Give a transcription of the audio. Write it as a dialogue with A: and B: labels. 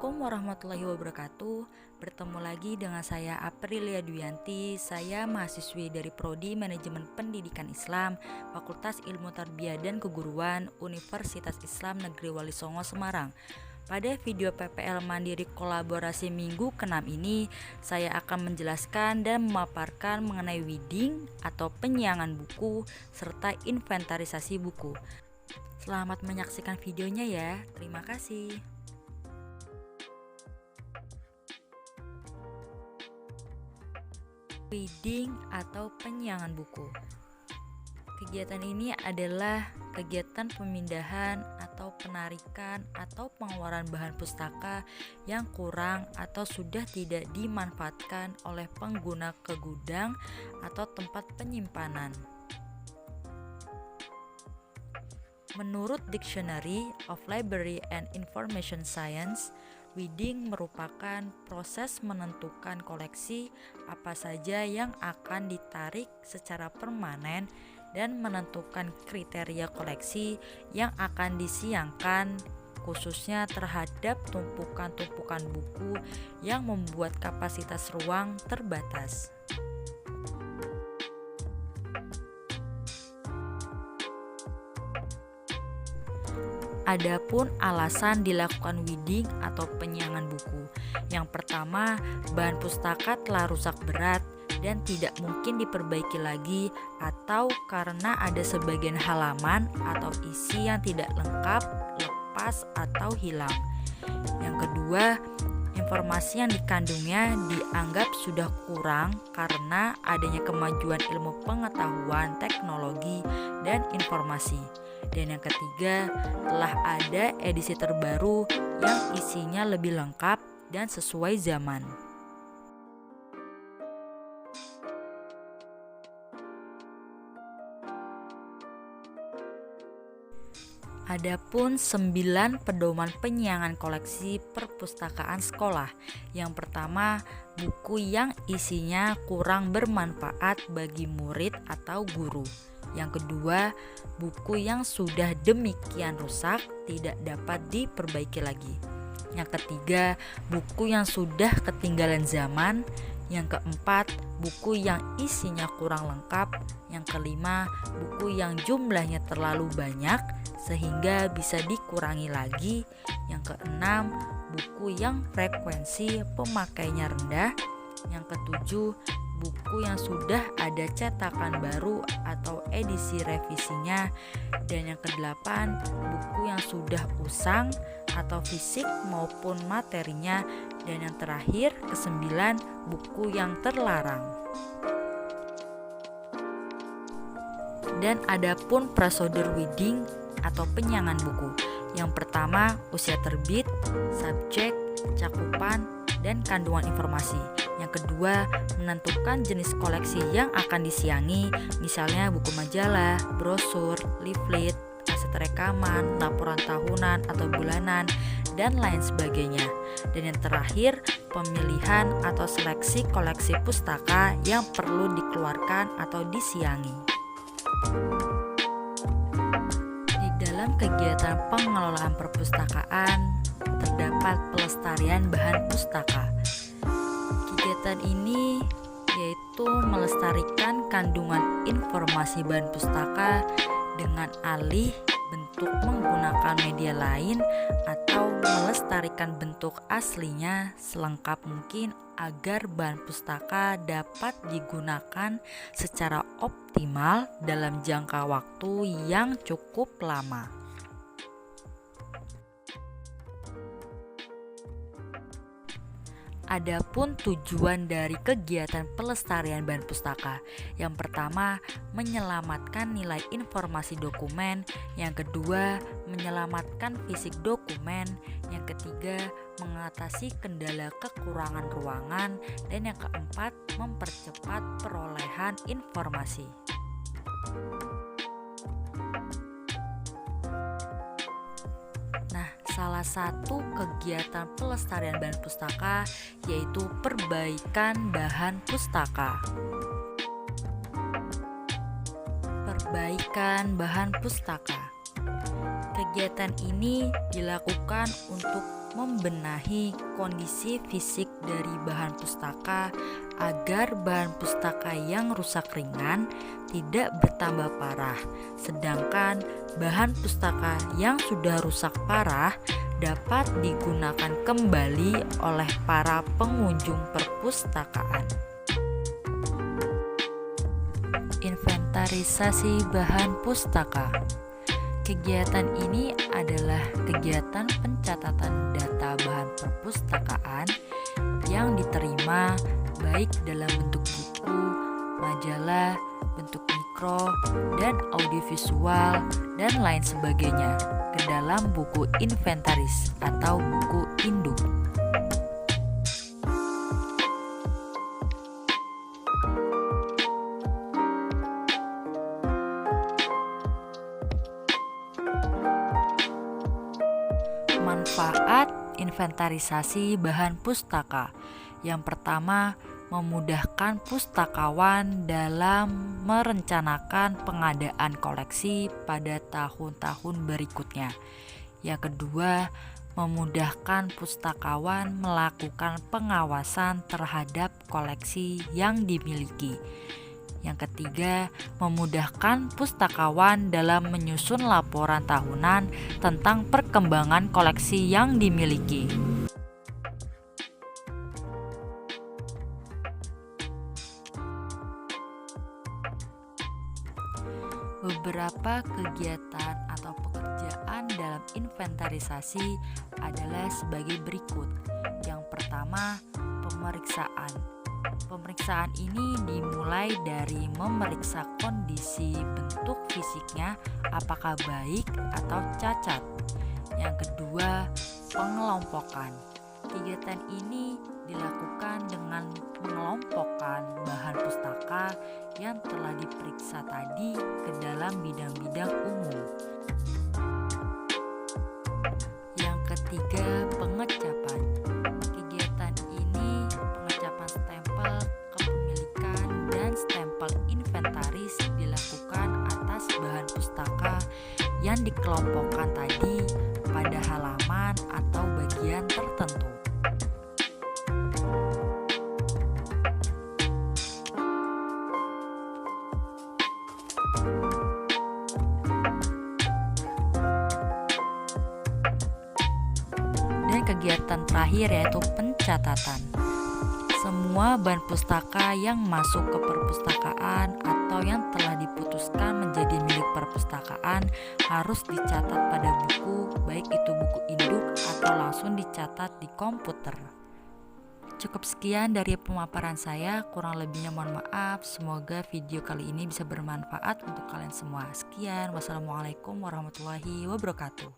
A: Assalamualaikum warahmatullahi wabarakatuh. Bertemu lagi dengan saya Aprilia Duyanti. Saya mahasiswi dari Prodi Manajemen Pendidikan Islam, Fakultas Ilmu Tarbiyah dan Keguruan, Universitas Islam Negeri Wali Songo, Semarang. Pada video PPL Mandiri kolaborasi minggu ke-6 ini, saya akan menjelaskan dan memaparkan mengenai weeding atau penyiangan buku serta inventarisasi buku. Selamat menyaksikan videonya ya. Terima kasih. Weeding atau penyiangan buku. Kegiatan ini adalah kegiatan pemindahan atau penarikan atau pengeluaran bahan pustaka yang kurang atau sudah tidak dimanfaatkan oleh pengguna ke gudang atau tempat penyimpanan. Menurut Dictionary of Library and Information Science, weeding merupakan proses menentukan koleksi apa saja yang akan ditarik secara permanen dan menentukan kriteria koleksi yang akan disiangkan, khususnya terhadap tumpukan-tumpukan buku yang membuat kapasitas ruang terbatas. Adapun alasan dilakukan weeding atau penyiangan buku. Yang pertama, bahan pustaka telah rusak berat dan tidak mungkin diperbaiki lagi, atau karena ada sebagian halaman atau isi yang tidak lengkap, lepas atau hilang. Yang kedua, informasi yang dikandungnya dianggap sudah kurang karena adanya kemajuan ilmu pengetahuan, teknologi, dan informasi. Dan yang ketiga, telah ada edisi terbaru yang isinya lebih lengkap dan sesuai zaman. Adapun 9 pedoman penyiangan koleksi perpustakaan sekolah. Yang pertama, buku yang isinya kurang bermanfaat bagi murid atau guru. Yang kedua, buku yang sudah demikian rusak tidak dapat diperbaiki lagi. Yang ketiga, buku yang sudah ketinggalan zaman. Yang keempat, buku yang isinya kurang lengkap. Yang kelima, buku yang jumlahnya terlalu banyak sehingga bisa dikurangi lagi. Yang keenam, buku yang frekuensi pemakainya rendah. Yang ketujuh, buku yang sudah ada cetakan baru atau edisi revisinya. Dan yang kedelapan, buku yang sudah usang atau fisik maupun materinya. Dan yang terakhir, kesembilan, buku yang terlarang. Dan adapun prosedur weeding atau penyiangan buku. Yang pertama, usia terbit, subjek, cakupan, dan kandungan informasi. Yang kedua, menentukan jenis koleksi yang akan disiangi, misalnya buku majalah, brosur, leaflet, kaset rekaman, laporan tahunan atau bulanan, dan lain sebagainya. Dan yang terakhir, pemilihan atau seleksi koleksi pustaka yang perlu dikeluarkan atau disiangi. Di dalam kegiatan pengelolaan perpustakaan terdapat pelestarian bahan pustaka. Kegiatan ini yaitu melestarikan kandungan informasi bahan pustaka dengan alih bentuk menggunakan media lain atau melestarikan bentuk aslinya selengkap mungkin agar bahan pustaka dapat digunakan secara optimal dalam jangka waktu yang cukup lama. Adapun tujuan dari kegiatan pelestarian bahan pustaka. Yang pertama, menyelamatkan nilai informasi dokumen. Yang kedua, menyelamatkan fisik dokumen. Yang ketiga, mengatasi kendala kekurangan ruangan. Dan yang keempat, mempercepat perolehan informasi. Salah satu kegiatan pelestarian bahan pustaka yaitu perbaikan bahan pustaka. Perbaikan bahan pustaka. Kegiatan ini dilakukan untuk membenahi kondisi fisik dari bahan pustaka agar bahan pustaka yang rusak ringan tidak bertambah parah, sedangkan bahan pustaka yang sudah rusak parah dapat digunakan kembali oleh para pengunjung perpustakaan. Inventarisasi bahan pustaka. Kegiatan ini adalah kegiatan pencatatan data bahan perpustakaan yang diterima baik dalam bentuk buku, majalah, bentuk mikro, dan audiovisual, dan lain sebagainya ke dalam buku inventaris atau buku induk. Manfaat inventarisasi bahan pustaka. Yang pertama, memudahkan pustakawan dalam merencanakan pengadaan koleksi pada tahun-tahun berikutnya. Yang kedua, memudahkan pustakawan melakukan pengawasan terhadap koleksi yang dimiliki. Yang ketiga, memudahkan pustakawan dalam menyusun laporan tahunan tentang perkembangan koleksi yang dimiliki. Beberapa kegiatan atau pekerjaan dalam inventarisasi adalah sebagai berikut. Yang pertama, pemeriksaan. Pemeriksaan ini dimulai dari memeriksa kondisi bentuk fisiknya apakah baik atau cacat. Yang kedua, pengelompokan. Kegiatan ini dilakukan dengan mengelompokkan bahan pustaka yang telah diperiksa tadi ke dalam bidang-bidang umum. Yang ketiga, pengecapan. Kegiatan ini pengecapan stempel kepemilikan dan stempel inventaris dilakukan atas bahan pustaka yang dikelompokkan tadi pada halaman atau bagian tertentu. Dan kegiatan terakhir yaitu pencatatan. Semua bahan pustaka yang masuk ke perpustakaan atau yang telah diputuskan menjadi milik perpustakaan harus dicatat pada buku, baik itu buku induk atau langsung dicatat di komputer. Cukup sekian dari pemaparan saya, kurang lebihnya mohon maaf. Semoga video kali ini bisa bermanfaat untuk kalian semua. Sekian, wassalamualaikum warahmatullahi wabarakatuh.